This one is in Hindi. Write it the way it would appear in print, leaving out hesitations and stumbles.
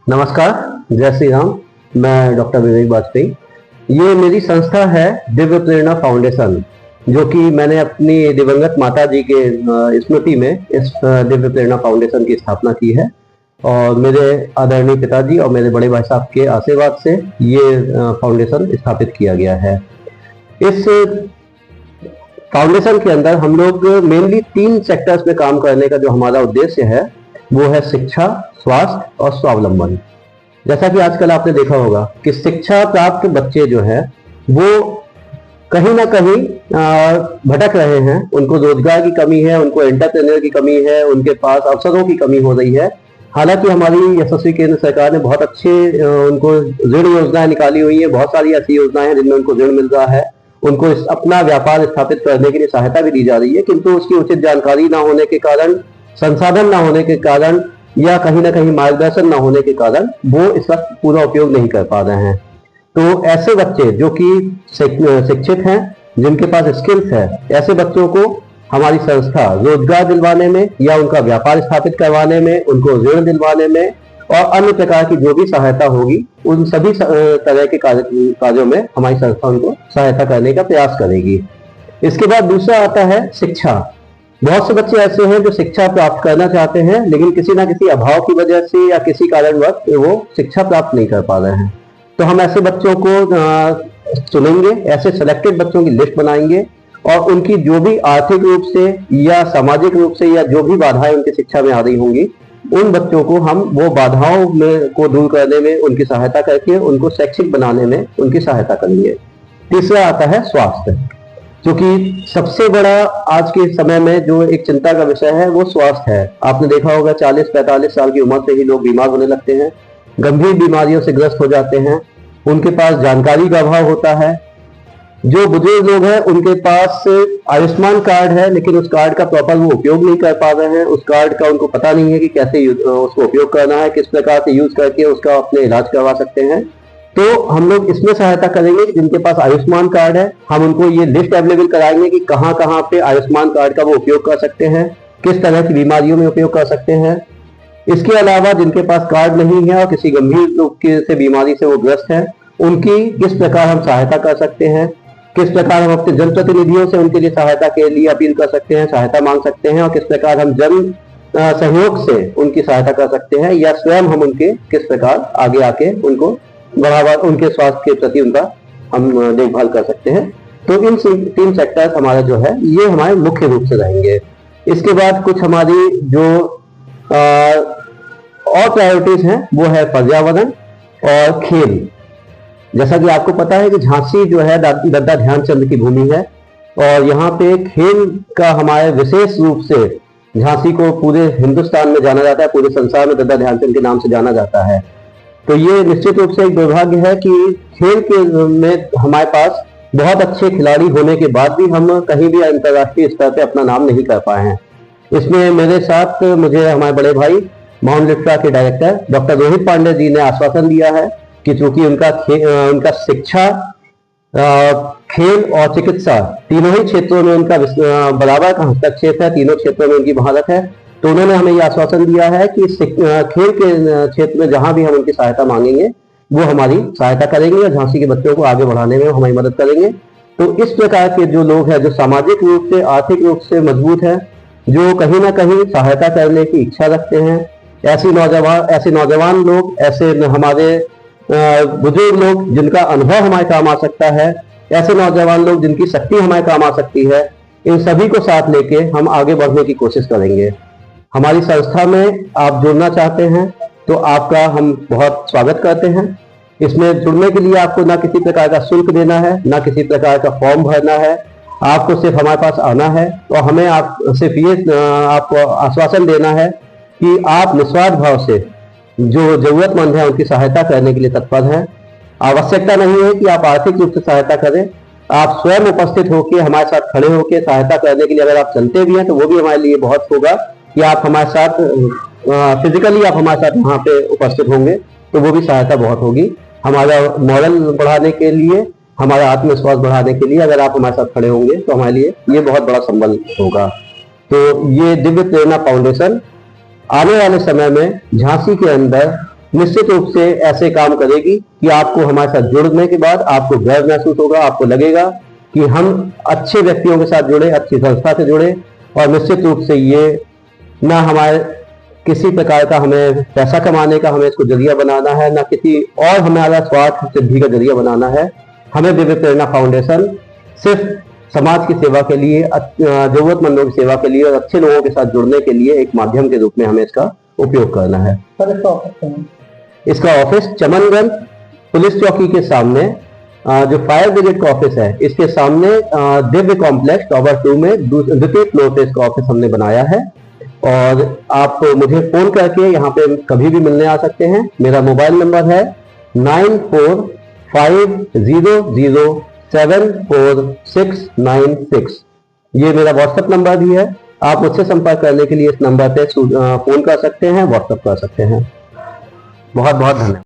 नमस्कार, जय श्री राम। मैं डॉक्टर विवेक वाजपेयी। ये मेरी संस्था है दिव्य प्रेरणा फाउंडेशन, जो कि मैंने अपनी दिवंगत माता जी के स्मृति में इस दिव्य प्रेरणा फाउंडेशन की स्थापना की है। और मेरे आदरणीय पिताजी और मेरे बड़े भाई साहब के आशीर्वाद से ये फाउंडेशन स्थापित किया गया है। इस फाउंडेशन के अंदर हम लोग मेनली 3 सेक्टर्स में काम करने का जो हमारा उद्देश्य है वो है शिक्षा, स्वास्थ्य और स्वावलंबन। जैसा कि आजकल आपने देखा होगा कि शिक्षा प्राप्त बच्चे जो हैं वो कहीं ना कहीं भटक रहे हैं। उनको रोजगार की कमी है, उनको एंटरप्रेन्योर की कमी है, उनके पास अवसरों की कमी हो रही है। हालांकि हमारी यशस्वी केंद्र सरकार ने बहुत अच्छे उनको ऋण योजनाएं निकाली हुई है। बहुत सारी ऐसी योजनाएं हैं जिनमें उनको ऋण मिल रहा है, उनको अपना व्यापार स्थापित करने के लिए सहायता भी दी जा रही है। किंतु उसकी उचित जानकारी ना होने के कारण, संसाधन ना होने के कारण या कहीं ना कहीं मार्गदर्शन ना होने के कारण वो इसका पूरा उपयोग नहीं कर पा रहे हैं। तो ऐसे बच्चे जो कि शिक्षित हैं, जिनके पास स्किल्स है, ऐसे बच्चों को हमारी संस्था रोजगार दिलवाने में या उनका व्यापार स्थापित करवाने में, उनको ऋण दिलवाने में और अन्य प्रकार की जो भी सहायता होगी उन सभी तरह के कार्यों में हमारी संस्था उनको सहायता करने का प्रयास करेगी। इसके बाद दूसरा आता है शिक्षा। बहुत से बच्चे ऐसे हैं जो शिक्षा प्राप्त करना चाहते हैं, लेकिन किसी ना किसी अभाव की वजह से या किसी कारणवश वो शिक्षा प्राप्त नहीं कर पा रहे हैं। तो हम ऐसे बच्चों को चुनेंगे, ऐसे सिलेक्टेड बच्चों की लिस्ट बनाएंगे और उनकी जो भी आर्थिक रूप से या सामाजिक रूप से या जो भी बाधाएं उनकी शिक्षा में आ रही होंगी, उन बच्चों को हम वो बाधाओं में को दूर करने में उनकी सहायता करके उनको शैक्षिक बनाने में उनकी सहायता करेंगे। तीसरा आता है स्वास्थ्य, जो कि सबसे बड़ा आज के समय में जो एक चिंता का विषय है वो स्वास्थ्य है। आपने देखा होगा 40-45 साल की उम्र से ही लोग बीमार होने लगते हैं, गंभीर बीमारियों से ग्रस्त हो जाते हैं। उनके पास जानकारी का अभाव होता है। जो बुजुर्ग लोग हैं उनके पास आयुष्मान कार्ड है, लेकिन उस कार्ड का प्रॉपर वो उपयोग नहीं कर पा रहे हैं। उस कार्ड का उनको पता नहीं है कि कैसे उसको उपयोग करना है, किस प्रकार से यूज करके उसका अपने इलाज करवा सकते हैं। तो हम लोग इसमें सहायता करेंगे कि जिनके पास आयुष्मान कार्ड है, हम उनको ये लिस्ट अवेलेबल कराएंगे कि कहाँ कहाँ पे आयुष्मान कार्ड का वो उपयोग कर सकते हैं, किस तरह की बीमारियों में उपयोग कर सकते हैं। इसके अलावा जिनके पास कार्ड नहीं है और किसी गंभीर रोग से बीमारी से वो ग्रस्त है, उनकी किस प्रकार हम सहायता कर सकते हैं, किस प्रकार हम अपने जनप्रतिनिधियों से उनके लिए सहायता के लिए अपील कर सकते हैं, सहायता मांग सकते हैं, और किस प्रकार हम जन सहयोग से उनकी सहायता कर सकते हैं, या स्वयं हम उनके किस प्रकार आगे आके उनको बढ़ावा, उनके स्वास्थ्य के प्रति उनका हम देखभाल कर सकते हैं। तो इन 3 सेक्टर्स हमारा जो है ये हमारे मुख्य रूप से रहेंगे। इसके बाद कुछ हमारी जो और प्रायोरिटीज हैं वो है पर्यावरण और खेल। जैसा कि आपको पता है कि झांसी जो है दादा ध्यानचंद की भूमि है और यहाँ पे खेल का हमारे विशेष रूप से झांसी को पूरे हिंदुस्तान में जाना जाता है, पूरे संसार में दादा ध्यानचंद के नाम से जाना जाता है। तो ये निश्चित रूप से एक दुर्भाग्य है कि खेल के में हमारे पास बहुत अच्छे खिलाड़ी होने के बाद भी हम कहीं भी अंतर्राष्ट्रीय स्तर पे अपना नाम नहीं कर पाए हैं। इसमें मेरे साथ मुझे हमारे बड़े भाई माउंट लिट्रा के डायरेक्टर डॉक्टर रोहित पांडे जी ने आश्वासन दिया है कि चूंकि उनका शिक्षा, खेल और चिकित्सा तीनों ही क्षेत्रों में उनका बराबर का हस्तक्षेप है, तीनों क्षेत्रों में उनकी महारत है, तो उन्होंने हमें यह आश्वासन दिया है कि खेल के क्षेत्र में जहां भी हम उनकी सहायता मांगेंगे वो हमारी सहायता करेंगे और झांसी के बच्चों को आगे बढ़ाने में हमारी मदद करेंगे। तो इस प्रकार के जो लोग हैं, जो सामाजिक रूप से, आर्थिक रूप से मजबूत है, जो कहीं ना कहीं सहायता करने की इच्छा रखते हैं, ऐसे नौजवान लोग, ऐसे हमारे बुजुर्ग लोग जिनका अनुभव हमारे काम आ सकता है, ऐसे नौजवान लोग जिनकी शक्ति हमारे काम आ सकती है, इन सभी को साथ लेके हम आगे बढ़ने की कोशिश करेंगे। हमारी संस्था में आप जुड़ना चाहते हैं तो आपका हम बहुत स्वागत करते हैं। इसमें जुड़ने के लिए आपको ना किसी प्रकार का शुल्क देना है, ना किसी प्रकार का फॉर्म भरना है। आपको सिर्फ हमारे पास आना है और हमें आप सिर्फ ये आपको आश्वासन देना है कि आप निस्वार्थ भाव से जो जरूरतमंद है उनकी सहायता करने के लिए तत्पर हैं। आवश्यकता नहीं है कि आप आर्थिक रूप से सहायता करें, आप स्वयं उपस्थित होकर हमारे साथ खड़े होकर सहायता करने के लिए अगर आप चलते भी हैं तो वो भी हमारे लिए बहुत होगा कि आप हमारे साथ फिजिकली आप हमारे साथ वहाँ पे उपस्थित होंगे तो वो भी सहायता बहुत होगी। हमारा मॉरल बढ़ाने के लिए, हमारा आत्मविश्वास बढ़ाने के लिए अगर आप हमारे साथ खड़े होंगे तो हमारे लिए ये बहुत बड़ा संबल होगा। तो ये दिव्य प्रेरणा फाउंडेशन आने वाले समय में झांसी के अंदर निश्चित रूप से ऐसे काम करेगी कि आपको हमारे साथ जुड़ने के बाद आपको गर्व महसूस होगा, आपको लगेगा कि हम अच्छे व्यक्तियों के साथ जुड़े, अच्छी संस्था से जुड़े। और निश्चित रूप से ये ना हमारे किसी प्रकार का हमें पैसा कमाने का हमें इसको जरिया बनाना है, ना किसी और हमारा स्वार्थ सिद्धि का जरिया बनाना है। हमें दिव्य प्रेरणा फाउंडेशन सिर्फ समाज की सेवा के लिए, जरूरतमंदों की सेवा के लिए और अच्छे लोगों के साथ जुड़ने के लिए एक माध्यम के रूप में हमें इसका उपयोग करना है। इसका ऑफिस चमनगंज पुलिस चौकी के सामने, जो फायर ब्रिगेड का ऑफिस है, इसके सामने दिव्य कॉम्प्लेक्स टावर 2 में द्वितीय फ्लोर पे इसका ऑफिस हमने बनाया है। और आप मुझे फोन करके यहाँ पे कभी भी मिलने आ सकते हैं। मेरा मोबाइल नंबर है 9450074696। ये मेरा व्हाट्सएप नंबर भी है। आप मुझसे संपर्क करने के लिए इस नंबर पे फोन कर सकते हैं, व्हाट्सएप कर सकते हैं। बहुत बहुत धन्यवाद।